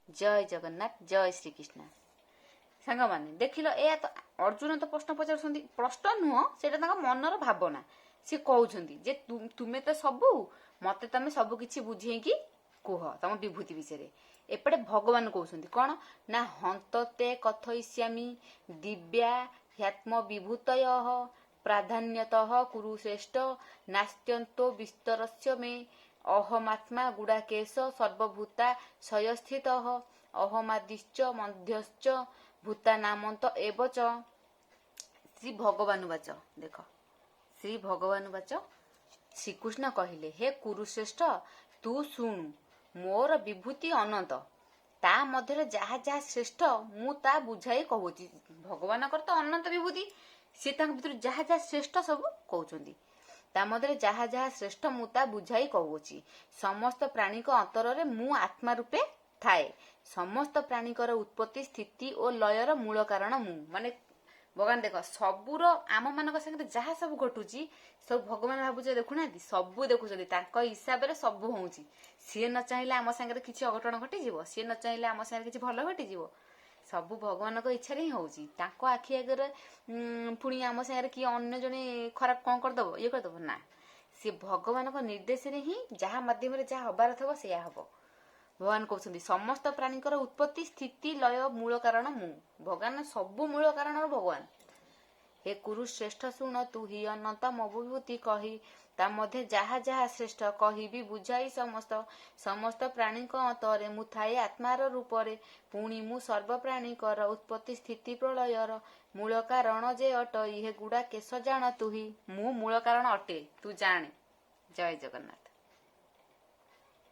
जय जगन्नाथ जय श्री कृष्ण सांग माने देखिल ए तो अर्जुन तो प्रश्न पचार प्रश्न नुह से मनर भावना सी कहते जे तुम्हें तो सबू मत तुम सब किछि बुझेकी कुह तुम विभूति विषय एपटे भगवान कहते कौन ना हंतते कथयिष्यामि दिव्या ह्यात्म विभूतय प्राधान्यतः कुरुश्रेष्ठ नास्त्यन्तो विस्तरस्य मे अहमात्मा गुडाकेश सर्वभूता क्षयस्थित अहमादिश्च मध्यश्च भूता नामंत एवच श्री भगवान वाच देख श्री भगवान वाच श्रीकृष्ण कहले हे कुरुश्रेष्ठ तू शुणु मोर विभूति अनंत ता मध्य जहा जहा श्रेष्ठ मु ता बुझाई कहूची भगवान तो अनंत विभूति सी भर जहा जहा श्रेष्ठ सब कहते ता मध्य जहा जहा श्रेष्ठ मु ता बुझाई कहूची समस्त प्राणी अंतर मु आत्मा रूपे थाए समस्त प्राणीकर उत्पत्ति स्थिति और लयर मूल कारण मु माने भगवान देख सबूर आम मान संगे जहाँ सब घटुची सब भगवान भावुचे देखुना सबू देखुं हिसाब से सब हूँ सी न चाहिए आम सागर किसी अघटन घटीज सी न चाहिए आम सागर किसी भल घटीज सब भगवान इच्छा ही होची आखि आगे पुणी आम सागर किए अन्य जने खराब कौन करदब ये करदब ना सी भगवान निर्देश ही जहाँ मध्यम जहाँ हबार थो सैया हम भगवान कहते समस्त प्राणीकर उत्पत्ति स्थिति लय मूल कारण मु भगवान सबू मूल कारण भगवान हे कुरुश्रेष्ठ शुण तू ही अनंत मभूति कही ता मध्य जहा जहा श्रेष्ठ कही बुझाई समस्त समस्त प्राणी अंतरे मु थाए आत्मार रूपरे पुणी मु सर्व प्राणीकर उत्पत्ति स्थिति प्रलयर मूल कारण जे अट हे गुड़ा केश जान तू ही मु मूल कारण अटे तू जाने जय जगन्नाथ।